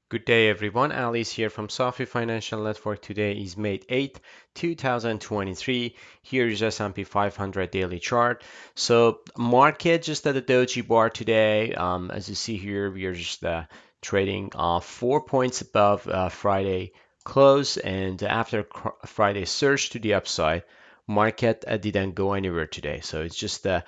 Good day, everyone. Alice here from Safi Financial Network. Today is May 8th, 2023. Here is S&P 500 daily chart. So, market just at the doji bar today. As you see here, we are just trading 4 points above Friday close, and after Friday surge to the upside, market didn't go anywhere today. So it's just a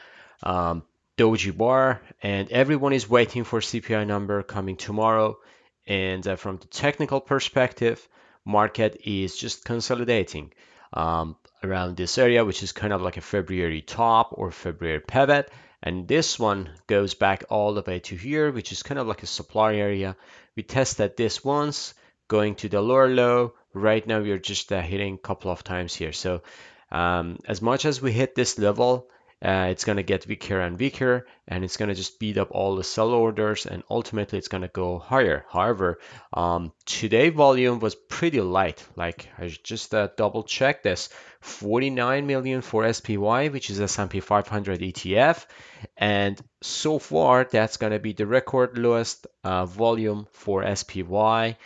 doji bar, and everyone is waiting for CPI number coming tomorrow. And from the technical perspective, market is just consolidating around this area, which is kind of like a February top or February pivot. And this one goes back all the way to here, which is kind of like a supply area. We tested this once, going to the lower low. Right now, we are just hitting a couple of times here. So as much as we hit this level, it's going to get weaker and weaker, and it's going to just beat up all the sell orders, and ultimately it's going to go higher. However, today volume was pretty light. Like I just double checked this, 49 million for SPY, which is S&P 500 ETF, and so far that's going to be the record lowest volume for SPY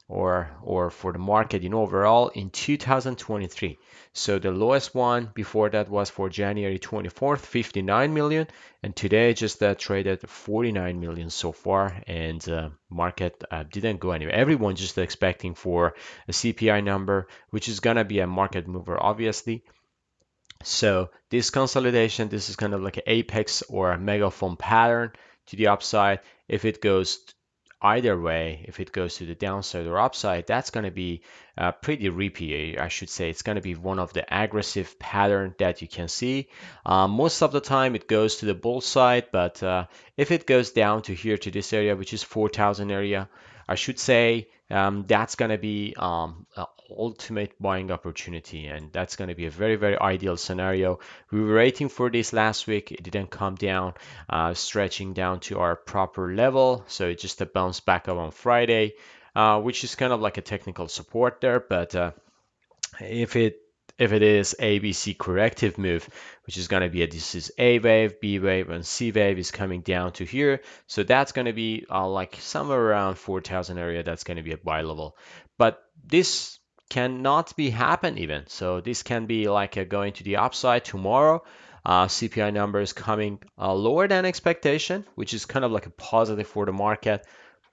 or for the market in overall in 2023. So the lowest one before that was for January 24th, 59 million, and today just traded 49 million so far, and market didn't go anywhere. Everyone just expecting for a CPI number, which is gonna be a market mover, obviously. So this consolidation, this is kind of like an apex or a megaphone pattern to the upside. If it goes either way, if it goes to the downside or upside, that's going to be pretty repeat. I should say it's going to be one of the aggressive pattern that you can see. Most of the time it goes to the bull side, but if it goes down to here to this area, which is 4,000 area, I should say that's going to be ultimate buying opportunity, and that's going to be a very, very ideal scenario. We were waiting for this last week. It didn't come down, stretching down to our proper level. So it just a bounce back up on Friday, which is kind of like a technical support there. But if it is ABC corrective move, which is going to be this is A wave, B wave, and C wave is coming down to here. So that's going to be like somewhere around 4,000 area. That's going to be a buy level. But this cannot be happen even. So this can be like going to the upside tomorrow. CPI numbers coming lower than expectation, which is kind of like a positive for the market,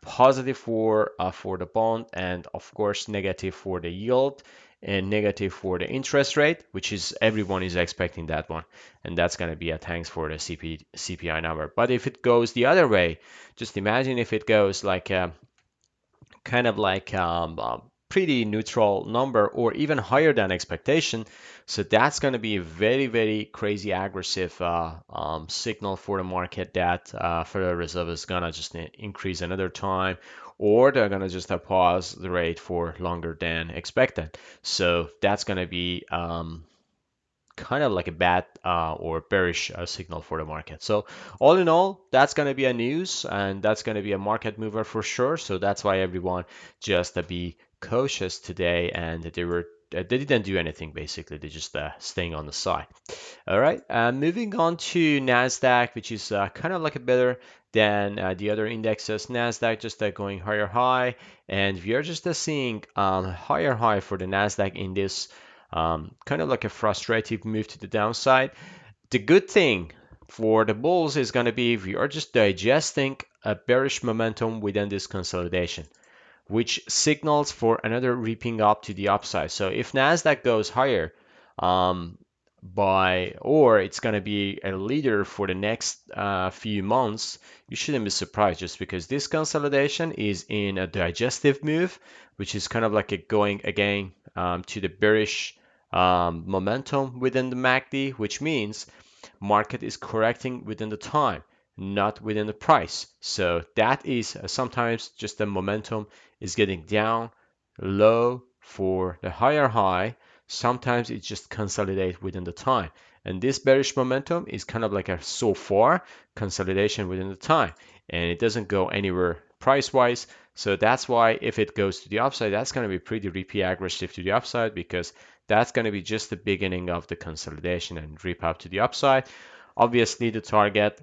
positive for the bond, and of course negative for the yield and negative for the interest rate, which is everyone is expecting that one, and that's going to be a thanks for the CPI number. But if it goes the other way, just imagine if it goes like kind of like a pretty neutral number or even higher than expectation. So that's going to be a very, very crazy aggressive signal for the market that Federal Reserve is going to just increase another time, or they're going to just pause the rate for longer than expected. So that's going to be kind of like a bad or bearish signal for the market. So all in all, that's going to be a news, and that's going to be a market mover for sure. So that's why everyone just be cautious today, and they didn't do anything basically. They just staying on the side. All right, moving on to Nasdaq, which is kind of like a better than the other indexes. Nasdaq just going higher high, and we are just seeing higher high for the Nasdaq in this kind of like a frustrating move to the downside. The good thing for the bulls is going to be we are just digesting a bearish momentum within this consolidation, which signals for another reaping up to the upside. So if Nasdaq goes higher, or it's going to be a leader for the next few months, you shouldn't be surprised, just because this consolidation is in a digestive move, which is kind of like a going again to the bearish momentum within the MACD, which means market is correcting within the time, not within the price. So that is sometimes just the momentum is getting down low for the higher high. Sometimes it just consolidates within the time. And this bearish momentum is kind of like a so far consolidation within the time, and it doesn't go anywhere price wise. So that's why if it goes to the upside, that's going to be pretty repeat aggressive to the upside, because that's going to be just the beginning of the consolidation and rip up to the upside. Obviously, the target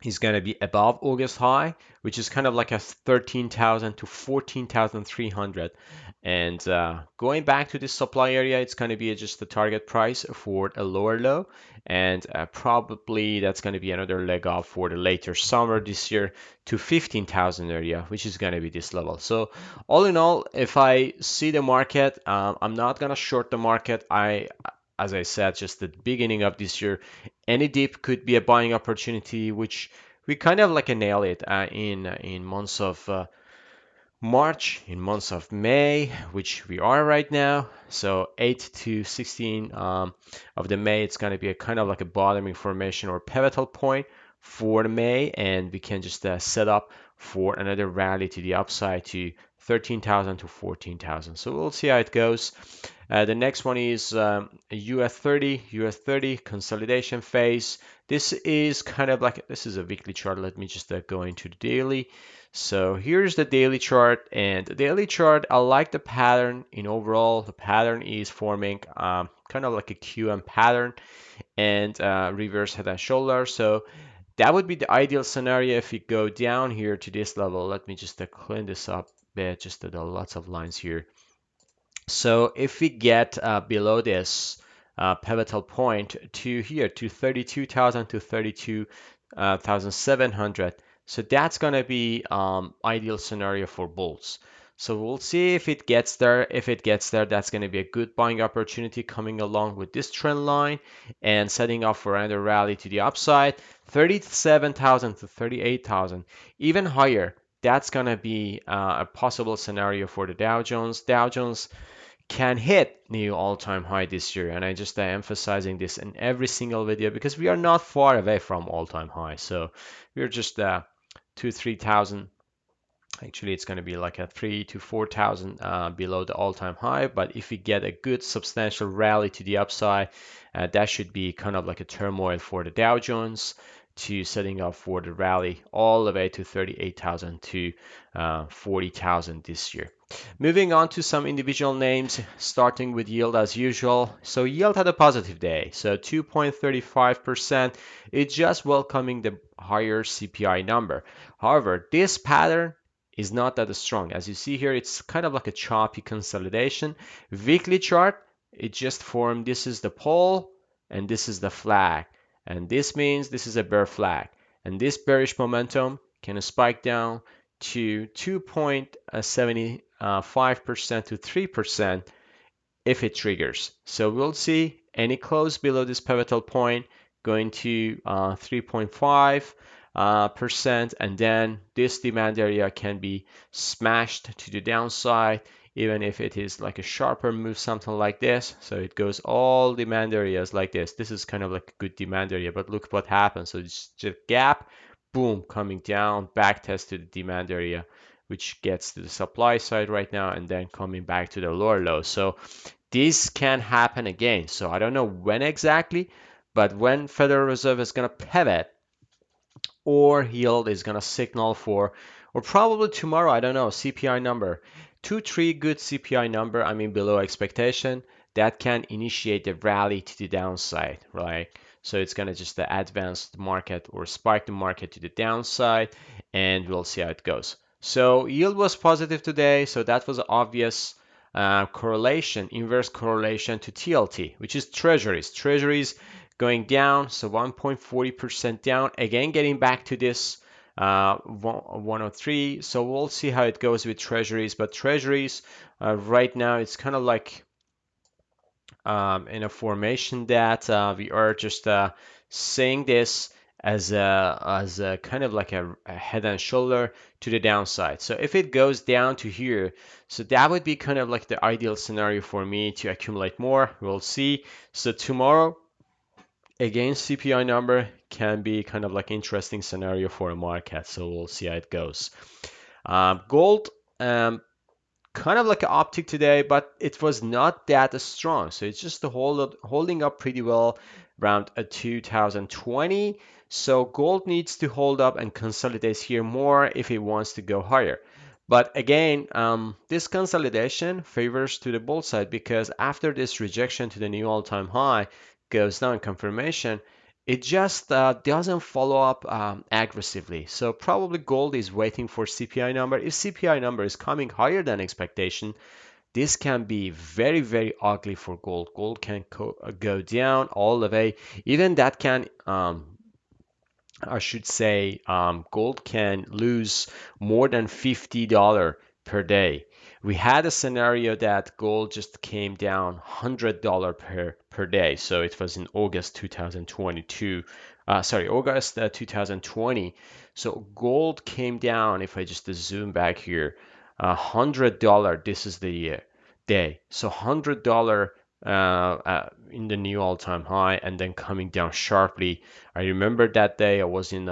is going to be above August high, which is kind of like a 13,000 to 14,300. And going back to this supply area, it's going to be just the target price for a lower low. And probably that's going to be another leg up for the later summer this year to 15,000 area, which is going to be this level. So all in all, if I see the market, I'm not going to short the market. As I said, just the beginning of this year, any dip could be a buying opportunity, which we kind of like a nail it in months of March, in months of May, which we are right now. So 8 to 16 of the May, it's going to be a kind of like a bottoming formation or pivotal point for the May, and we can just set up for another rally to the upside to 13,000 to 14,000. So we'll see how it goes. The next one is US 30 consolidation phase. This is kind of like this is a weekly chart. Let me just go into the daily. So here's the daily chart, and the daily chart, I like the pattern in overall. The pattern is forming kind of like a QM pattern and reverse head and shoulder. So that would be the ideal scenario if we go down here to this level. Let me just clean this up a bit. Just there are lots of lines here. So if we get below this pivotal point to here to 32,000 to 32,700, so that's going to be ideal scenario for bulls. So we'll see if it gets there. If it gets there, that's going to be a good buying opportunity coming along with this trend line and setting up for another rally to the upside. 37,000 to 38,000, even higher. That's going to be a possible scenario for the Dow Jones. Dow Jones can hit new all-time high this year, and I just emphasizing this in every single video because we are not far away from all-time high. So we're just 2-3,000. Actually, it's going to be like a 3 to 4,000 below the all-time high. But if we get a good substantial rally to the upside, that should be kind of like a turmoil for the Dow Jones to setting up for the rally all the way to 38,000 to 40,000 this year. Moving on to some individual names, starting with yield as usual. So yield had a positive day, so 2.35%. It's just welcoming the higher CPI number. However, this pattern is not that strong. As you see here, it's kind of like a choppy consolidation. Weekly chart, it just formed. This is the pole and this is the flag. And this means this is a bear flag. And this bearish momentum can spike down to 2.75% to 3% if it triggers. So we'll see any close below this pivotal point going to 3.5%, and then this demand area can be smashed to the downside, even if it is like a sharper move, something like this. So it goes all demand areas like this. This is kind of like a good demand area, but look what happens. So it's just gap, boom, coming down, back test to the demand area, which gets to the supply side right now, and then coming back to the lower low. So this can happen again. So I don't know when exactly, but when Federal Reserve is going to pivot or yield is going to signal for, or probably tomorrow, I don't know, CPI number, 2-3 good CPI number, I mean below expectation, that can initiate the rally to the downside, right? So it's going to just advance the market or spike the market to the downside, and we'll see how it goes. So yield was positive today, so that was obvious correlation, inverse correlation to TLT, which is treasuries. Treasuries going down, so 1.40% down. Again, getting back to this 103. So we'll see how it goes with treasuries. But treasuries right now, it's kind of like in a formation that we are just saying this as a kind of like a head and shoulder to the downside. So if it goes down to here, so that would be kind of like the ideal scenario for me to accumulate more. We'll see. So tomorrow, again, CPI number can be kind of like interesting scenario for a market. So we'll see how it goes. Gold. Kind of like an optic today, but it was not that strong. So it's just holding up pretty well around a 2020. So gold needs to hold up and consolidate here more if it wants to go higher. But again, this consolidation favors to the bull side because after this rejection to the new all-time high goes down confirmation, it just doesn't follow up aggressively. So probably gold is waiting for CPI number. If CPI number is coming higher than expectation, this can be very, very ugly for gold. Gold can go down all the way. Even that can, I should say, gold can lose more than $50 per day. We had a scenario that gold just came down $100 per day. So it was in August 2022. Sorry, August 2020. So gold came down, if I just zoom back here, $100. This is the day. So $100 in the new all-time high and then coming down sharply. I remember that day I was in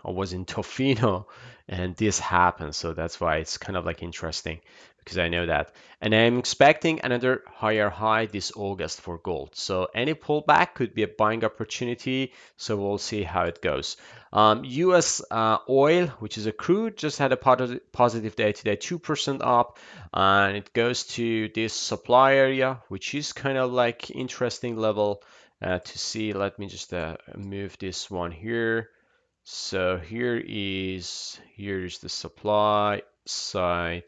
Tofino and this happened. So that's why it's kind of like interesting because I know that. And I'm expecting another higher high this August for gold. So any pullback could be a buying opportunity. So we'll see how it goes. US oil, which is a crude, just had a positive day today, 2% up. And it goes to this supply area, which is kind of like interesting level to see. Let me just move this one here. So here's the supply side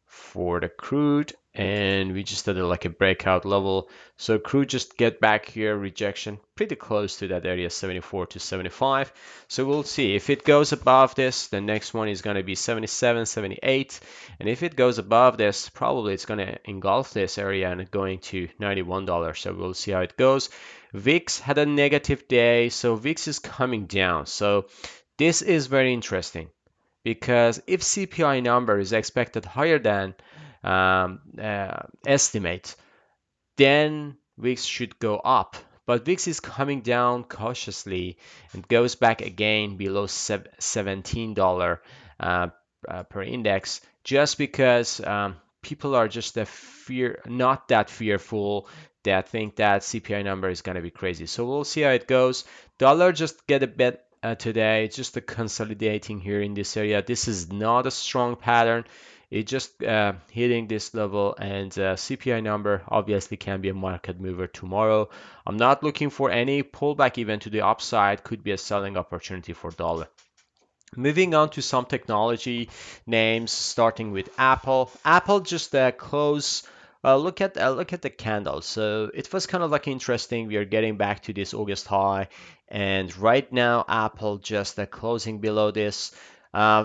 for the crude, and we just did like a breakout level. So crude just get back here, rejection pretty close to that area, 74 to 75. So we'll see if it goes above this, the next one is going to be 77, 78, and if it goes above this, probably it's going to engulf this area and going to $91. So we'll see how it goes. VIX had a negative day, so VIX is coming down. So this is very interesting because if CPI number is expected higher than estimate, then VIX should go up. But VIX is coming down cautiously and goes back again below $17 per index just because people are just not that fearful that think that CPI number is going to be crazy. So we'll see how it goes. Dollar just get a bit today, just a consolidating here in this area. This is not a strong pattern. It just hitting this level, and CPI number obviously can be a market mover tomorrow. I'm not looking for any pullback even to the upside. Could be a selling opportunity for dollar. Moving on to some technology names, starting with Apple. Apple just close. Look at the candle. So it was kind of like interesting. We are getting back to this August high, and right now Apple just closing below this.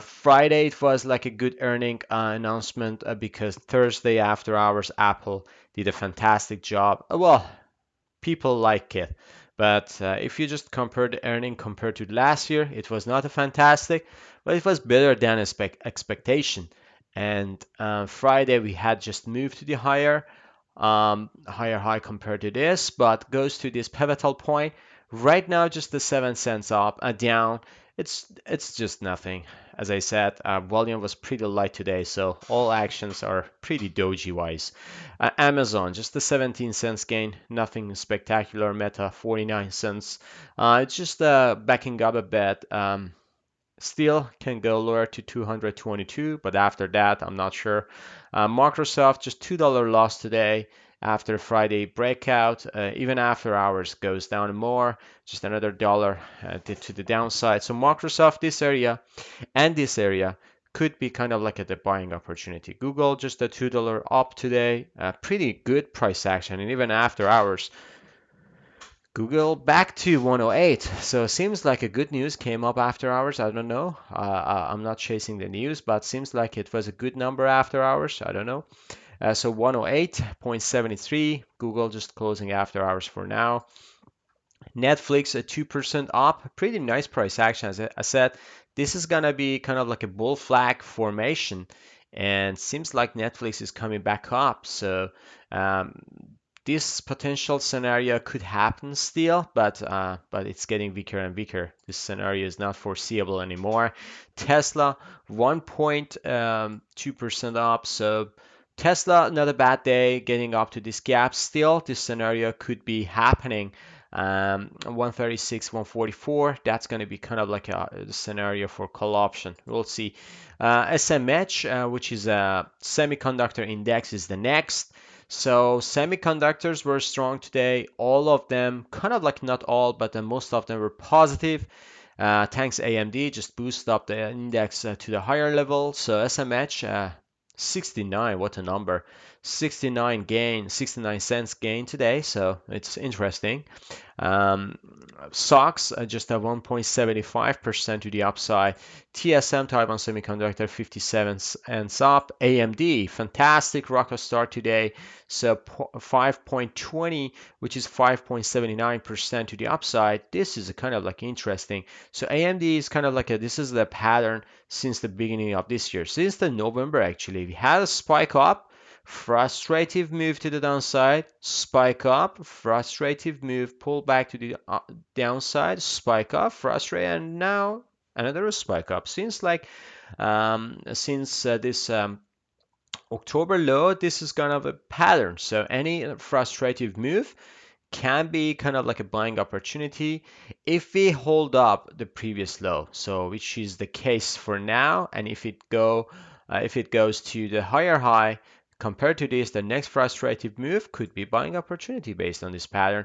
Friday it was like a good earning announcement because Thursday after hours Apple did a fantastic job. Well, people like it. But if you just compare the earning compared to last year, it was not a fantastic, but it was better than expectation. And Friday we had just moved to the higher high compared to this, but goes to this pivotal point. Right now, just the 7 cents up, down. It's just nothing. As I said, volume was pretty light today, so all actions are pretty doji wise. Amazon, just the 17 cents gain, nothing spectacular. Meta, 49 cents. It's just backing up a bit. Still can go lower to 222, but after that, I'm not sure. Microsoft, just $2 loss today after Friday breakout. Even after hours goes down more, just another dollar to the downside. So Microsoft, this area and this area could be kind of like a buying opportunity. Google, just a $2 up today. Pretty good price action, and even after hours, Google back to 108. So it seems like a good news came up after hours. I don't know. I'm not chasing the news, but seems like it was a good number after hours. I don't know. So 108.73. Google just closing after hours for now. Netflix at 2% up. Pretty nice price action. As I said, this is going to be kind of like a bull flag formation. And seems like Netflix is coming back up. So um, this potential scenario could happen still, but it's getting weaker and weaker. This scenario is not foreseeable anymore. Tesla 1.2% up. So Tesla, not a bad day, getting up to this gap. Still, this scenario could be happening. 136, 144. That's going to be kind of like a scenario for call option. We'll see. SMH, which is a semiconductor index, is the next. So semiconductors were strong today. All of them, kind of like not all, but most of them were positive. Thanks AMD just boost up the index to the higher level. So SMH 69, what a number. 69 gain, 69 cents gain today. So it's interesting. Um, SOX just at 1.75% to the upside. TSM Taiwan Semiconductor 57 cents up. AMD fantastic rocket start today. So 5.20, which is 5.79% to the upside. This is kind of like interesting. So AMD is kind of like this is the pattern since the beginning of this year. Since the November actually, we had a spike up. Frustrative move to the downside, spike up, frustrative move, pull back to the downside, spike up, frustrate, and now another spike up. Since this October low, this is kind of a pattern. So any frustrative move can be kind of like a buying opportunity if we hold up the previous low. So which is the case for now, and if it goes to the higher high compared to this, the next frustrative move could be buying opportunity based on this pattern.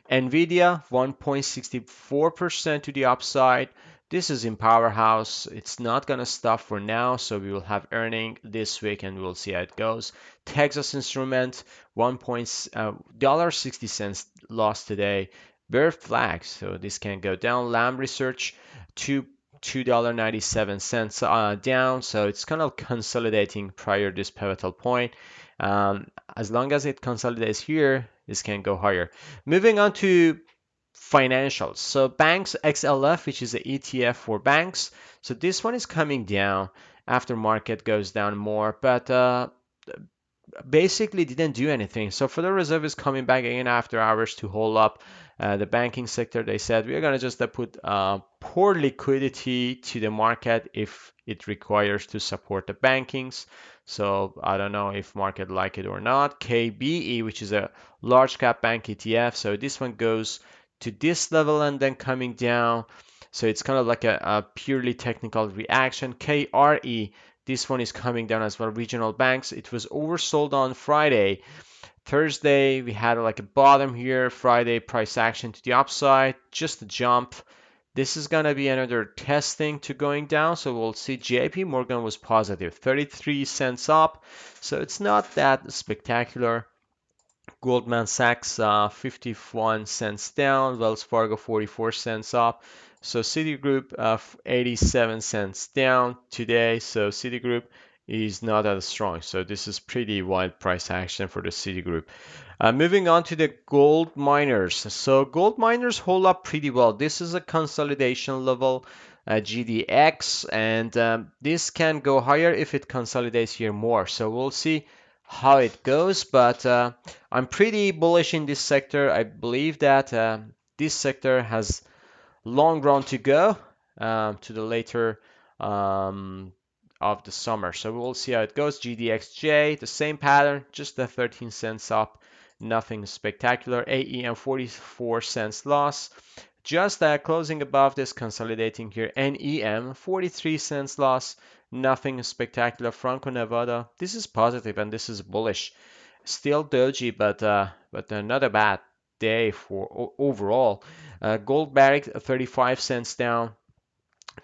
Nvidia 1.64% to the upside. This is in powerhouse. It's not gonna stop for now, so we will have earning this week and we'll see how it goes. Texas Instrument 1.60 lost today. Bear flag, so this can go down. Lamb Research $2.97 down, so it's kind of consolidating prior this pivotal point. As long as it consolidates here, this can go higher. Moving on to financials. So banks XLF, which is an ETF for banks. So this one is coming down after market goes down more, but basically didn't do anything. So Federal Reserve is coming back again after hours to hold up the banking sector. They said we are going to just put poor liquidity to the market if it requires to support the bankings. So I don't know if market like it or not. KBE, which is a large cap bank ETF. So this one goes to this level and then coming down. So it's kind of like a purely technical reaction. KRE, this one is coming down as well. Regional banks. It was oversold on Friday. Thursday, we had like a bottom here. Friday, price action to the upside. Just a jump. This is going to be another testing to going down. So we'll see. JP Morgan was positive, 33 cents up. So it's not that spectacular. Goldman Sachs 51 cents down, Wells Fargo 44 cents up. So Citigroup 87 cents down today. So Citigroup is not as strong. So this is pretty wild price action for the Citigroup. Moving on to the gold miners. So gold miners hold up pretty well. This is a consolidation level, GDX, and this can go higher if it consolidates here more. So we'll see how it goes, but I'm pretty bullish in this sector. I believe that this sector has long run to go to the later um, of the summer. So we'll see how it goes. GDXJ, the same pattern, just the 13 cents up, nothing spectacular. AEM 44 cents loss. Just closing above this, consolidating here. NEM 43 cents loss, nothing spectacular. Franco Nevada, this is positive and this is bullish. Still doji, but not a bad day for overall. Gold Barrick 35 cents down.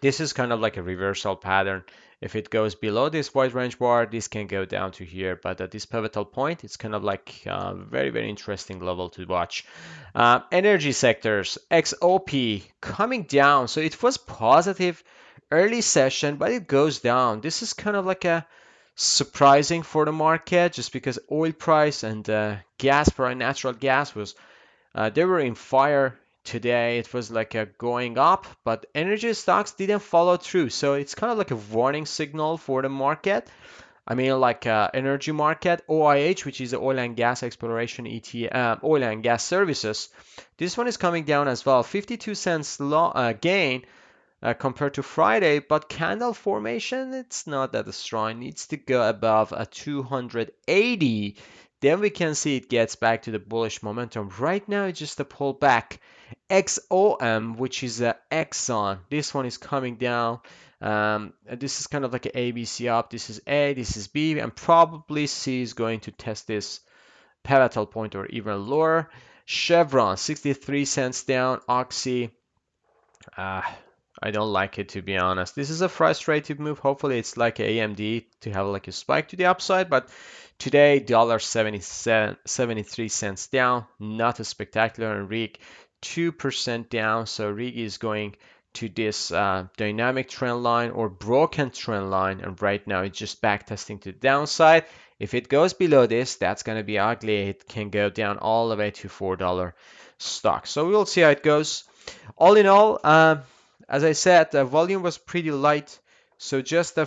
This is kind of like a reversal pattern. If it goes below this wide range bar, this can go down to here. But at this pivotal point, it's kind of like a very, very interesting level to watch. Energy sectors, XOP coming down. So it was positive early session, but it goes down. This is kind of like a surprising for the market just because oil price and gas price, natural gas was they were in fire today. It was like a going up, but energy stocks didn't follow through. So it's kind of like a warning signal for the market. I mean, like energy market, OIH, which is the oil and gas exploration oil and gas services. This one is coming down as well. 52 cents gain compared to Friday, but candle formation, it's not that strong. It needs to go above a 280. Then we can see it gets back to the bullish momentum. Right now, it's just a pullback. XOM, which is a Exxon, this one is coming down. This is kind of like an ABC up. This is A, this is B, and probably C is going to test this pivotal point or even lower. Chevron 63 cents down. Oxy, uh, I don't like it, to be honest. This is a frustrating move. Hopefully it's like AMD to have like a spike to the upside, but today $1.77 73 cents down, not a spectacular. And rig 2% down. So rig is going to this dynamic trend line or broken trend line, and right now it's just back testing to the downside. If it goes below this, that's going to be ugly. It can go down all the way to $4 stock. So we'll see how it goes. All in all, as I said, the volume was pretty light, so just a